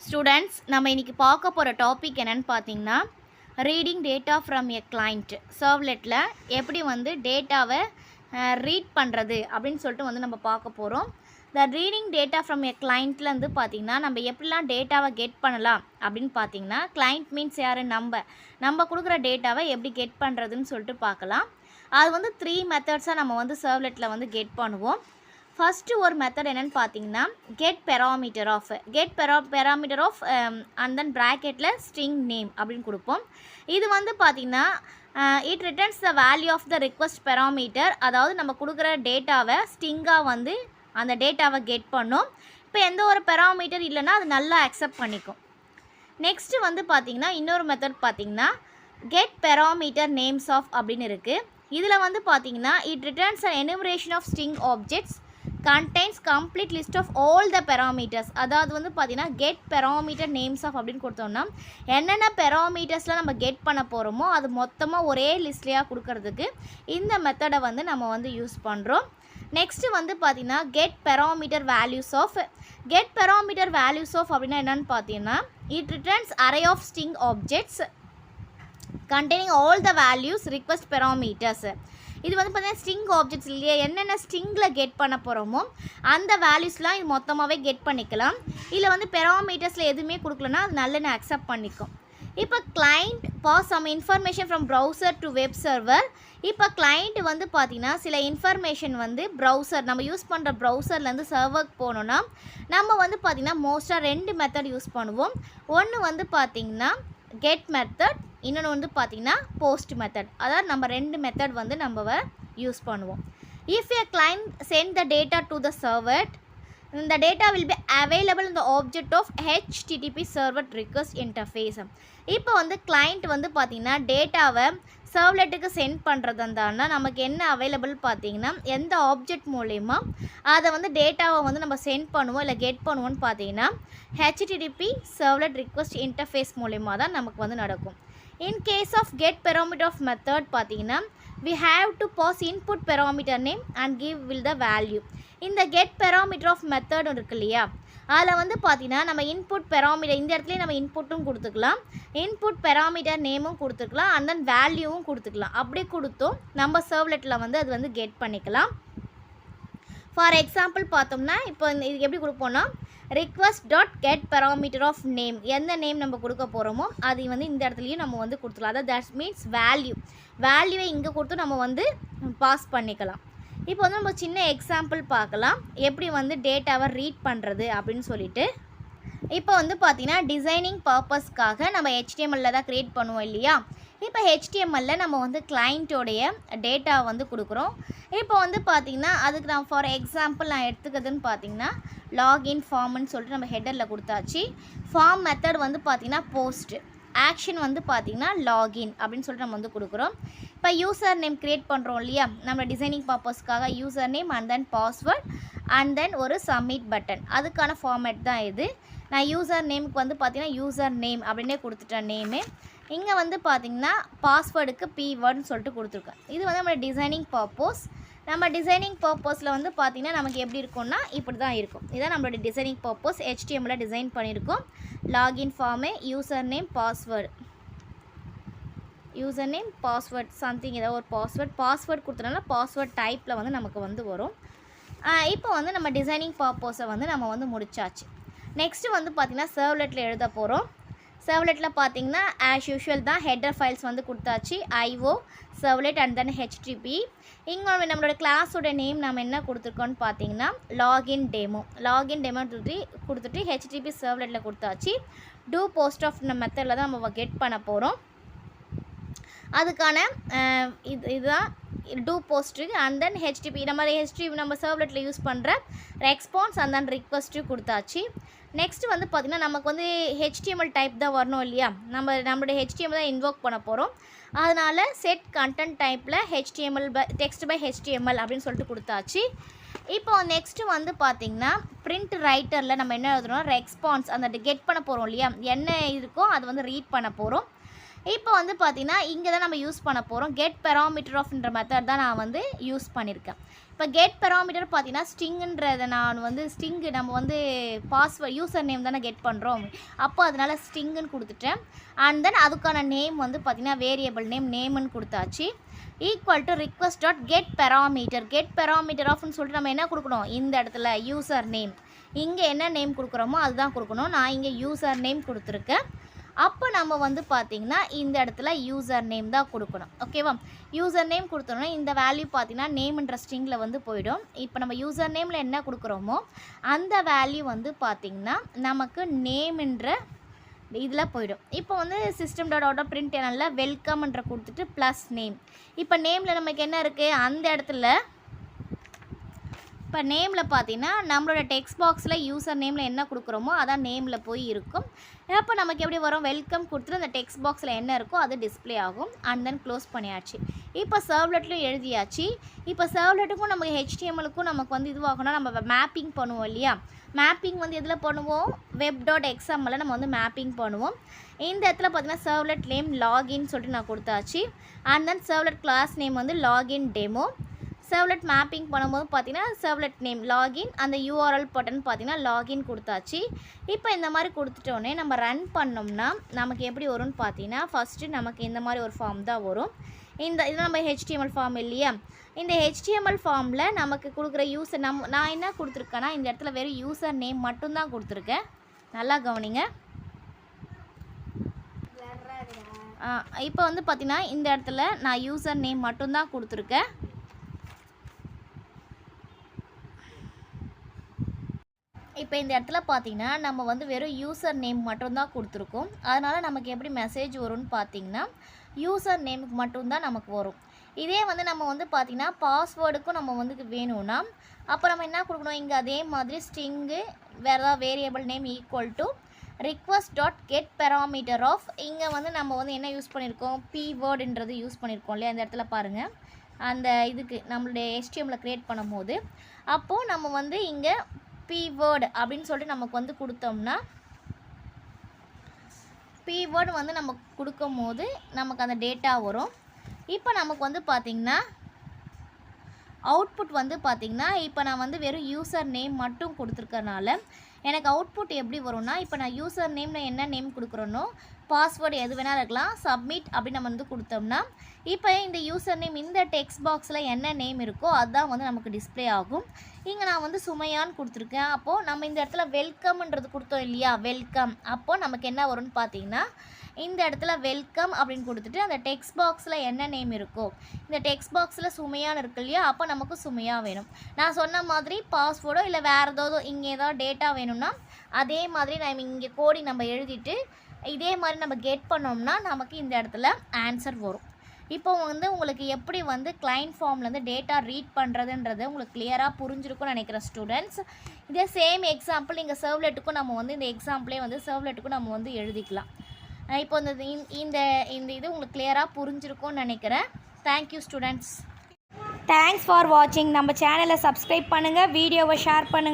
Students நம்ம இன்றைக்கி பார்க்க போகிற டாபிக் என்னென்னு பார்த்தீங்கன்னா reading data from a client சர்வ்லெட்டில் எப்படி வந்து டேட்டாவை ரீட் பண்ணுறது அப்படின்னு சொல்லிட்டு நம்ம பார்க்க போகிறோம். The reading data from a கிளைண்ட்லேருந்து பார்த்தீங்கன்னா நம்ம எப்படிலாம் டேட்டாவை கெட் பண்ணலாம் அப்படின்னு பார்த்தீங்கன்னா கிளைண்ட் மீன்ஸ் யார், நம்ம கொடுக்குற டேட்டாவை எப்படி கெட் பண்ணுறதுன்னு சொல்லிட்டு பார்க்கலாம். அது வந்து 3 மெத்தட்ஸாக நம்ம வந்து சர்வ்லெட்டில் கெட் பண்ணுவோம். ஃபஸ்ட்டு ஒரு மெத்தட் என்னென்னு பார்த்தீங்கன்னா get parameter of and then ப்ராக்கெட்டில் ஸ்ட்ரிங் நேம் அப்படின்னு கொடுப்போம். இது வந்து பார்த்திங்கன்னா it returns the value of the request parameter. அதாவது நம்ம கொடுக்குற டேட்டாவை ஸ்ட்ரிங்காக வந்து அந்த டேட்டாவை கெட் பண்ணும். இப்போ எந்த ஒரு பெராமீட்டர் இல்லைன்னா அது நல்லா அக்செப்ட் பண்ணிக்கும். நெக்ஸ்ட்டு வந்து பார்த்திங்கன்னா இன்னொரு மெத்தட் பார்த்திங்கன்னா கெட் பெராமீட்டர் நேம்ஸ் ஆஃப் அப்படின்னு இருக்குது. இதில் வந்து பார்த்திங்கன்னா it returns a enumeration of string objects contains complete list of all the parameters. அதாவது வந்து பார்த்தீங்கன்னா கெட் பெராமீட்டர் நேம்ஸ் ஆஃப் அப்படின்னு கொடுத்தோம்னா என்னென்ன பெராமீட்டர்ஸ்லாம் நம்ம கெட் பண்ண போகிறோமோ அது மொத்தமாக ஒரே லிஸ்ட்லேயாக கொடுக்கறதுக்கு இந்த மெத்தடை வந்து நம்ம வந்து யூஸ் பண்ணுறோம். நெக்ஸ்ட்டு வந்து பார்த்தீங்கன்னா கெட் பெராமீட்டர் வேல்யூஸ் ஆஃப் அப்படின்னா என்னென்னு பார்த்தீங்கன்னா it returns array of string objects containing all the values request parameters. இது வந்து பார்த்தீங்கன்னா ஸ்ட்ரிங் ஆப்ஜெக்ட்ஸ் இல்லையா, என்னென்ன ஸ்ட்ரிங்கில் கெட் பண்ண போகிறோமோ அந்த வேல்யூஸ்லாம் இது மொத்தமாகவே கெட் பண்ணிக்கலாம். இதில் வந்து பெராமீட்டர்ஸில் எதுவுமே கொடுக்கலன்னா அது நல்லன்னு அக்செப்ட் பண்ணிக்கும். இப்போ client pass some information from browser to web server. இப்போ கிளைண்ட் வந்து பார்த்திங்கன்னா சில இன்ஃபர்மேஷன் வந்து ப்ரௌசர் நம்ம யூஸ் பண்ணுற ப்ரௌசர்லேருந்து சர்வருக்கு போகணுன்னா நம்ம வந்து பார்த்திங்கன்னா மோஸ்ட்டாக 2 மெத்தட் யூஸ் பண்ணுவோம். ஒன்று வந்து பார்த்திங்கன்னா கெட் மெத்தட், இன்னொன்று வந்து பார்த்திங்கன்னா போஸ்ட் மெத்தட். அதாவது நம்ம 2 மெத்தட் வந்து நம்ம யூஸ் பண்ணுவோம். If a client sent the data to the server, இந்த data will be available in the object of HTTP server request interface. இப்போ வந்து கிளைண்ட் வந்து பார்த்திங்கன்னா டேட்டாவை சர்வ்லெட்டுக்கு சென்ட் பண்ணுறது இருந்தால்னா நமக்கு என்ன அவைலபிள் பார்த்திங்கன்னா எந்த ஆப்ஜெக்ட் மூலயமா அதை வந்து டேட்டாவை வந்து நம்ம சென்ட் பண்ணுவோம் இல்லை கெட் பண்ணுவோன்னு பார்த்தீங்கன்னா HTTP சர்வ்லெட் ரிக்வெஸ்ட் இன்டர்ஃபேஸ் மூலயமா தான் நமக்கு வந்து நடக்கும். In case of get parameter of method பார்த்தீங்கன்னா we have to pass input parameter name and give will the value. இந்த get parameter of method இருக்கு இல்லையா, அதில் வந்து பார்த்தீங்கன்னா நம்ம இன்புட் பெராமீட்டர் இந்த இடத்துல நம்ம இன்புட்டும் கொடுத்துக்கலாம், இன்புட் பெராமீட்டர் நேமும் கொடுத்துக்கலாம், அண்ட் தென் வேல்யூவும் கொடுத்துக்கலாம். அப்படி கொடுத்தோம் நம்ம சர்வ்லெட்டில் வந்து அது வந்து கெட் பண்ணிக்கலாம். ஃபார் எக்ஸாம்பிள் பார்த்தோம்னா இப்போ இது எப்படி கொடுப்போம்னா request dot get parameter of name, எந்த நேம் நம்ம கொடுக்க போகிறோமோ அது வந்து இந்த இடத்துலையும் நம்ம வந்து கொடுத்துக்கலாம். அதாவது தட் மீன்ஸ் வேல்யூவை இங்கே கொடுத்து நம்ம வந்து பாஸ் பண்ணிக்கலாம். இப்போ வந்து நம்ம சின்ன எக்ஸாம்பிள் பார்க்கலாம் எப்படி வந்து டேட்டாவை ரீட் பண்ணுறது அப்படின்னு சொல்லிட்டு. இப்போ வந்து பார்த்திங்கன்னா டிசைனிங் பர்பஸ்க்காக நம்ம HTML தான் க்ரியேட் பண்ணுவோம் இல்லையா. இப்போ HTML நம்ம வந்து கிளைண்ட்டோடைய டேட்டா வந்து கொடுக்குறோம். இப்போ வந்து பார்த்திங்கன்னா அதுக்கு நான் ஃபார் எக்ஸாம்பிள் நான் எடுத்துக்கிறதுன்னு பார்த்திங்கன்னா லாகின் ஃபார்ம்னு சொல்லிட்டு நம்ம ஹெட்டரில் கொடுத்தாச்சு. ஃபார்ம் மெத்தட் வந்து பார்த்திங்கன்னா போஸ்ட், ஆக்ஷன் வந்து பார்த்திங்கன்னா லாகின் அப்படின்னு சொல்லிட்டு நம்ம வந்து கொடுக்குறோம். இப்போ யூசர் நேம் க்ரியேட் பண்ணுறோம் இல்லையா நம்ம டிசைனிங் பர்பஸ்க்காக, user name and then password and then ஒரு சப்மிட் பட்டன், அதுக்கான ஃபார்மேட் தான் இது. நான் யூசர் நேமுக்கு வந்து பார்த்திங்கன்னா யூசர் நேம் அப்படின்னே கொடுத்துட்டேன் நேமு. இங்கே வந்து பார்த்திங்கன்னா பாஸ்வேர்டுக்கு P1 சொல்லிட்டு கொடுத்துருக்கேன். இது வந்து நம்ம டிசைனிங் பர்பஸ். நம்ம டிசைனிங் பர்பஸில் வந்து பார்த்திங்கன்னா நமக்கு எப்படி இருக்கும்னா இப்படி தான் இருக்கும். இதான் நம்மளோட டிசைனிங் பர்பஸ். HTML டிசைன் பண்ணியிருக்கோம். Login form, user name, password something ஏதாவது ஒரு பாஸ்வேர்ட் கொடுத்தனால பாஸ்வேர்ட் டைப்பில் வந்து நமக்கு வந்து வரும். இப்போ வந்து நம்ம டிசைனிங் பர்பஸை வந்து நம்ம வந்து முடிச்சாச்சு. நெக்ஸ்ட்டு வந்து பார்த்திங்கன்னா சர்வ்லெட்டில் எழுத போகிறோம். சர்வ்லெட்டில் பார்த்திங்கன்னா ஆஸ் யூஷுவல் தான் ஹெட்டர் ஃபைல்ஸ் வந்து கொடுத்தாச்சு, IO servlet and then HTTP. இங்கே நம்மளோட கிளாஸோட நேம் நம்ம என்ன கொடுத்துருக்கோன்னு பார்த்தீங்கன்னா லாகின் டெமோ கொடுத்துட்டு HTTP சர்வ்லெட்டில் கொடுத்தாச்சு. டூ போஸ்ட் ஆஃப் மெத்தடில் தான் நம்ம கெட் பண்ண போகிறோம். அதுக்கான இதுதான் do post and then HTTP நம்ம சர்வ்லெட்டில் யூஸ் பண்ணுற ரெஸ்பான்ஸ் அண்ட் தென் ரிக்வெஸ்ட்டு கொடுத்தாச்சு. நெக்ஸ்ட்டு வந்து பார்த்திங்கன்னா நமக்கு வந்து HTML டைப் தான் வரணும் இல்லையா, நம்மளுடைய HTML தான் இன்வோக் பண்ண போகிறோம். அதனால் செட் கண்டென்ட் டைப்பில் HTML டெக்ஸ்ட் பை HTML அப்படின்னு சொல்லிட்டு கொடுத்தாச்சு. இப்போ நெக்ஸ்ட்டு வந்து பார்த்திங்கன்னா பிரிண்ட் ரைட்டரில் நம்ம என்ன எழுதுறோம் ரெஸ்பான்ஸ் அந்த கெட் பண்ண போகிறோம் இல்லையா, என்ன இருக்கோ அது வந்து ரீட் பண்ண போகிறோம். இப்போ வந்து பார்த்தீங்கன்னா இங்கே தான் நம்ம யூஸ் பண்ண போகிறோம். கெட் பெராமீட்டர் ஆஃப்ன்ற மெத்தட் தான் நான் வந்து யூஸ் பண்ணியிருக்கேன். இப்போ கெட் பெராமீட்டர் பார்த்தீங்கன்னா ஸ்ட்ரிங்குன்றதை நான் வந்து ஸ்ட்ரிங்கு நம்ம வந்து பாஸ்வேர்ட் யூசர் நேம் தானே கெட் பண்ணுறோம். அப்போ அதனால் ஸ்ட்ரிங்குன்னு கொடுத்துட்டேன். அண்ட் தென் அதுக்கான நேம் வந்து பார்த்தீங்கன்னா வேரியபிள் நேம்னு கொடுத்தாச்சு. Equal to request dot get parameter ஆஃப்னு சொல்லிட்டு நம்ம என்ன கொடுக்கணும், இந்த இடத்துல யூசர் நேம், இங்கே என்ன நேம் கொடுக்குறோமோ அதுதான் கொடுக்கணும். நான் இங்கே யூசர் நேம் கொடுத்துருக்கேன். அப்போ நம்ம வந்து பார்த்திங்கன்னா இந்த இடத்துல யூசர் நேம் தான் கொடுக்கணும். ஓகேவா? யூசர் நேம் கொடுத்தோன்னா இந்த வேல்யூ பார்த்திங்கன்னா நேம்ன்ற ஸ்ட்ரிங்கில் வந்து போயிடும். இப்போ நம்ம யூசர் நேமில் என்ன கொடுக்குறோமோ அந்த வேல்யூ வந்து பார்த்திங்கன்னா நமக்கு நேம்ன்ற இதில் போயிடும். இப்போ வந்து சிஸ்டம் டாட் அவுட் பிரிண்ட் என்னல வெல்கம்ன்ற கொடுத்துட்டு ப்ளஸ் நேம். இப்போ நேமில் நமக்கு என்ன இருக்குது, அந்த இடத்துல இப்போ நேமில் பார்த்தீங்கன்னா நம்மளோட டெக்ஸ்ட் பாக்ஸில் யூசர் நேமில் என்ன கொடுக்குறோமோ அதான் நேமில் போய் இருக்கும். அப்போ நமக்கு எப்படி வரும், வெல்கம் கொடுத்துட்டு அந்த டெக்ஸ்ட் பாக்ஸில் என்ன இருக்கோ அது டிஸ்பிளே ஆகும். அண்ட் தென் க்ளோஸ் பண்ணியாச்சு. இப்போ சர்வ்லெட்லையும் எழுதியாச்சு. இப்போ சர்வ்லெட்டுக்கும் நமக்கு ஹெச்டிஎம்எலுக்கும் நமக்கு வந்து இதுவாகணும், நம்ம மேப்பிங் பண்ணுவோம் இல்லையா. மேப்பிங் வந்து எதில் பண்ணுவோம், web.xml நம்ம வந்து மேப்பிங் பண்ணுவோம். இந்த இடத்துல பார்த்தீங்கன்னா சர்வ்லெட் நேம் லாகின் சொல்லிட்டு நான் கொடுத்தாச்சு. And then servlet class name வந்து லாகின் டெமோ. சர்வ்லெட் மேப்பிங் பண்ணும்போது பார்த்தீங்கன்னா சர்வ்லெட் நேம் லாகின், அந்த யூஆர்எல் பட்டன் பார்த்தீங்கன்னா லாகின் கொடுத்தாச்சு. இப்போ இந்த மாதிரி கொடுத்துட்டோன்னே நம்ம ரன் பண்ணோம்னா நமக்கு எப்படி வரும்னு பார்த்தீங்கன்னா ஃபஸ்ட்டு நமக்கு இந்த மாதிரி ஒரு ஃபார்ம் தான் வரும். இது நம்ம ஹெச்டிஎம்எல் ஃபார்ம் இல்லையா. இந்த ஹெச்டிஎம்எல் ஃபார்மில் நமக்கு கொடுக்குற யூசர் நான் என்ன கொடுத்துருக்கேன்னா இந்த இடத்துல வெறும் யூசர் நேம் மட்டும்தான் கொடுத்துருக்கேன். நல்லா கவனிங்க. இப்போ வந்து பார்த்தீங்கன்னா இந்த இடத்துல நான் யூசர் நேம் மட்டும்தான் கொடுத்துருக்கேன். இப்போ இந்த இடத்துல பார்த்தீங்கன்னா நம்ம வந்து வெறும் யூசர் நேம் மட்டும்தான் கொடுத்துருக்கோம். அதனால் நமக்கு எப்படி மெசேஜ் வரும்னு பார்த்தீங்கன்னா யூசர் நேமுக்கு மட்டும்தான் நமக்கு வரும். இதே வந்து நம்ம வந்து பார்த்திங்கன்னா பாஸ்வேர்டுக்கும் நம்ம வந்து வேணும்னா அப்போ நம்ம என்ன கொடுக்கணும், இங்கே அதே மாதிரி ஸ்ட்ரிங்கு வேறு ஏதாவது variable name equal to request dot get parameter of, இங்கே வந்து நம்ம வந்து என்ன யூஸ் பண்ணியிருக்கோம், p-wordன்றது யூஸ் பண்ணியிருக்கோம் இல்லையா. இந்த இடத்துல பாருங்கள், அந்த இதுக்கு நம்மளுடைய HTML க்ரியேட் பண்ணும்போது அப்போது நம்ம வந்து இங்கே p-word அப்படின்னு சொல்லிட்டு நமக்கு வந்து கொடுத்தோம்னா p-word வந்து நமக்கு கொடுக்கும் போது நமக்கு அந்த டேட்டா வரும். இப்போ நமக்கு வந்து பார்த்திங்கன்னா அவுட்புட் வந்து பார்த்திங்கன்னா இப்போ நான் வந்து வெறும் யூசர் நேம் மட்டும் கொடுத்துருக்கறனால எனக்கு அவுட்புட் எப்படி வரும்னா, இப்போ நான் யூசர் நேமில் என்ன நேம் கொடுக்குறேனோ பாஸ்வேர்டு எது வேணாலும் இருக்கலாம், சப்மிட் அப்படின்னு நம்ம வந்து கொடுத்தோம்னா இப்போ இந்த யூசர் நேம் இந்த டெக்ஸ்ட் பாக்ஸில் என்ன நேம் இருக்கோ அதுதான் வந்து நமக்கு டிஸ்பிளே ஆகும். இங்கே நான் வந்து சுமையான்னு கொடுத்துருக்கேன். அப்போது நம்ம இந்த இடத்துல வெல்கம்ன்றது கொடுத்தோம் இல்லையா, வெல்கம். அப்போது நமக்கு என்ன வரும்னு பார்த்தீங்கன்னா இந்த இடத்துல வெல்கம் அப்படின்னு கொடுத்துட்டு அந்த டெக்ஸ்ட் பாக்ஸில் என்ன நேம் இருக்கோ, இந்த டெக்ஸ்ட் பாக்ஸில் சுமையான்னு இருக்கு இல்லையா, அப்போ நமக்கு சுமையாக வேணும். நான் சொன்ன மாதிரி பாஸ்வேர்டோ இல்லை வேறு ஏதாவது இங்கே ஏதாவது டேட்டா வேணும்னா அதே மாதிரி நம்ம இங்கே கோடி நம்ம எழுதிட்டு இதே மாதிரி நம்ம கெட் பண்ணோம்னா நமக்கு இந்த இடத்துல ஆன்சர் வரும். இப்போ வந்து உங்களுக்கு எப்படி வந்து கிளைண்ட் ஃபார்ம்லேருந்து டேட்டா ரீட் பண்ணுறதுன்றது உங்களுக்கு கிளியராக புரிஞ்சிருக்கும்னு நினைக்கிறேன் ஸ்டூடெண்ட்ஸ். இதே சேம் எக்ஸாம்பிள் இங்கே சர்வ்லெட்டுக்கும் நம்ம வந்து இந்த எக்ஸாம்பிளே வந்து சர்வ்லெட்டுக்கும் நம்ம வந்து எழுதிக்கலாம். இப்போ இந்த இது உங்களுக்கு கிளியராக புரிஞ்சிருக்கும்னு நினைக்கிறேன். Thank you students. தேங்க்ஸ் ஃபார் வாட்சிங். நம்ம சேனலை சப்ஸ்கிரைப் பண்ணுங்கள், வீடியோவை ஷேர் பண்ணுங்கள்.